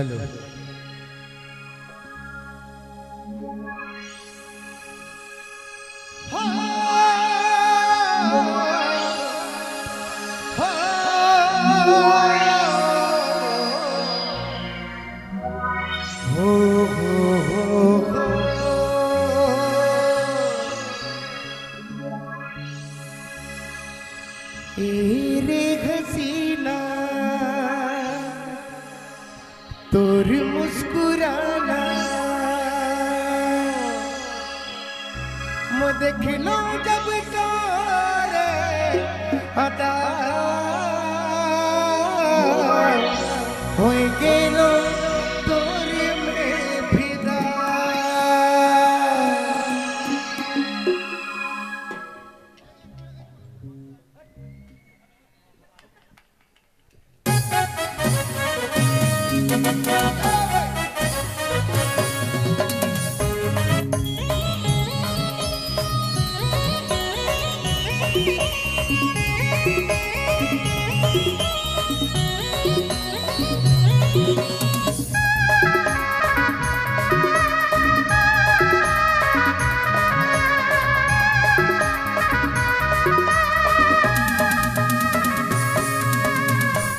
hello रे हसीना तोर मुस्कुराना मो देखलो जब तोरे अदा होए गेलो तोरे में फिदा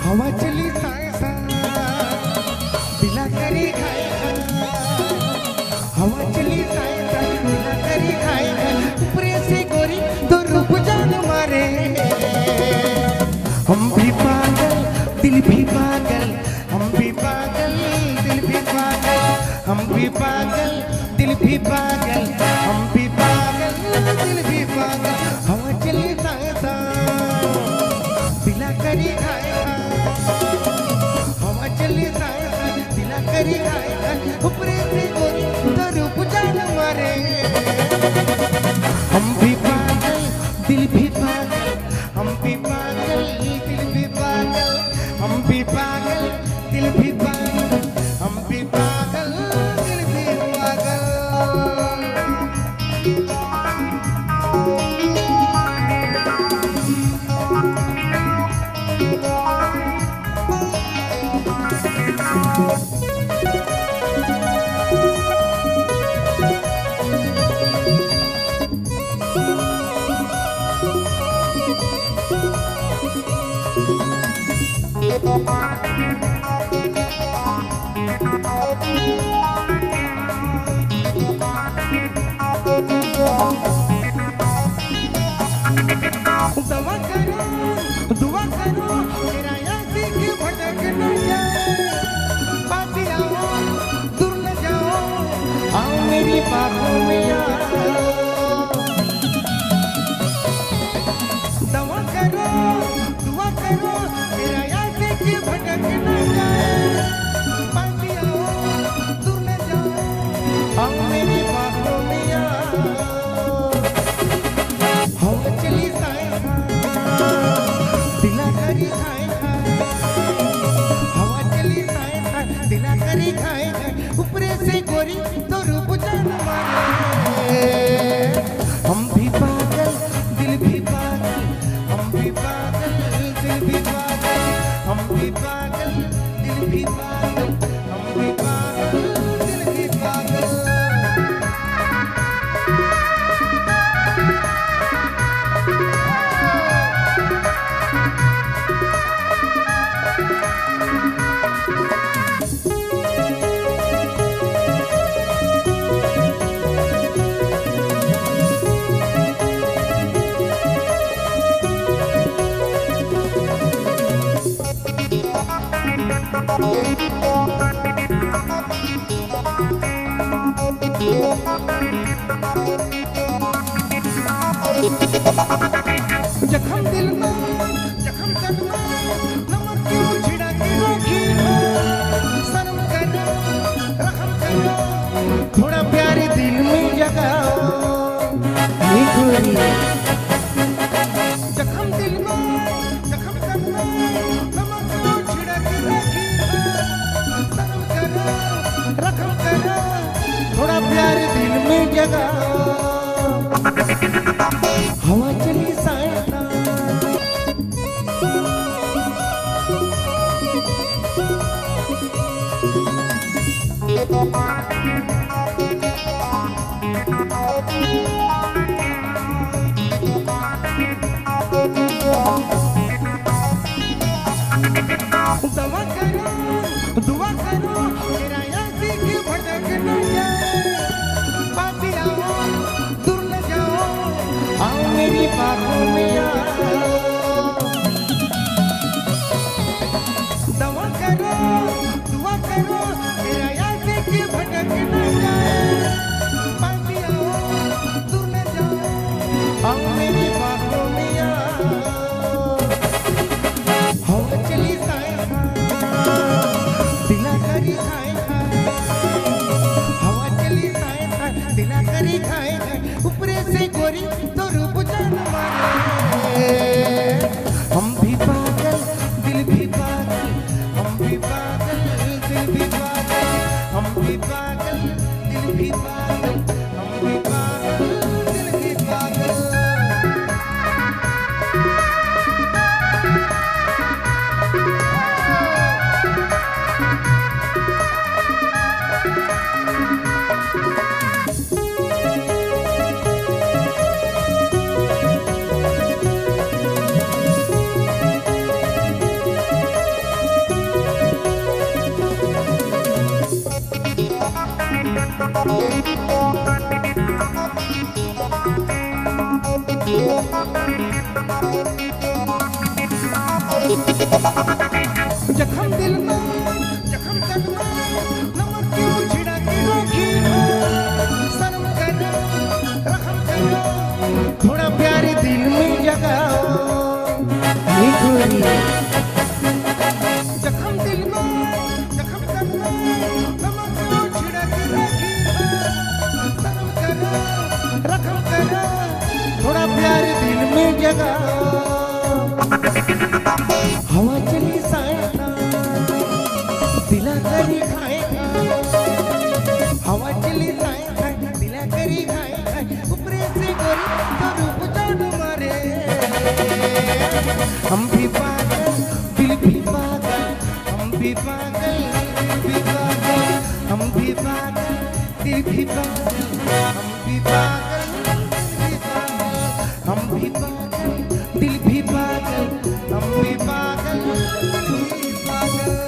हवा चली सायसा दिला करी खाए हवा चली सायसा दिला करी खाए ऊपरे से गोरी तो रूप जान मारे हम भी पागल दिल भी पागल हम भी पागल दिल भी पागल हम भी पागल दिल भी पागल हम भी पागल दिल भी पागल हवा चली सायसा दिला करी खाए हवा चली सायसा दिला करी खाए ऊपरे से गोरी तो रूप जान मारे हम भी पागल दिल भी पागल हम भी पागल दिल भी पागल हम भी पागल दिल भी पागल हम भी पागल दिल भी पागल दुआ करो मेरा यासी की भटक न जाए पास आओ दूर न जाओ आओ मेरी बाहों में आओ दुआ करो मेरा यासी की भटक न जाए पास आओ दूर न जाओ आओ मेरी बाहों में आओ हम चली सायसा दिला करी खाए हवा चली सायसा दिला करी खाए ऊपरे से गोरी तो रूप जान मारे हम भी पागल दिल भी पागल हम भी पागल दिल भी पागल हम भी पागल दिल भी पागल हम भी पागल दिल भी पागल जखम दिल में जखम तन में नमक क्यों छिड़क रखी हो शर्म करो रहम करो थोड़ा प्यार दिल में जगाओ जखम दिल में जखम तन में नमक क्यों छिड़क रखी हो शर्म करो रहम करो थोड़ा प्यार दिल में जगाओ हवा चली सायसा दवा करो दुआ करो मेरा यासिक भटक न जाए पास आओ दूर न जाओ आओ मेरी बाहों में आओ दवा करो दुआ करो मेरा यासिक भटक न जाए पास आओ दूर न जाओ आओ मेरी बाहों में आओ हवा चली साया दिला करी खाए हवा चली साया दिला करी खाए ऊपरे से गोरी तो रूप जान मारे हम भी पागल दिल भी पागल हम भी पागल दिल भी पागल हम भी पागल दिल भी पागल हम भी पागल दिल भी पागल जखम दिल में जखम तन में नमक क्यों छिड़क के रोकी हो शर्म करो रहम करो थोड़ा प्यार दिल में जगाओ जखम दिल में जखम तन में नमक क्यों छिड़क के रोकी हो शर्म करो रहम करो थोड़ा प्यार दिल में जगाओ हवा चली साया दिला करी खाएगा हवा चली साया दिला करी खाएगा ऊपरे से गोरी तो रूप जान मारे हम भी पागल दिल भी पागल हम भी पागल दिल भी पागल हम भी पागल दिल भी पागल हम भी पागल हम भी पागल दिल भी पागल हम भी पागल दिल भी पागल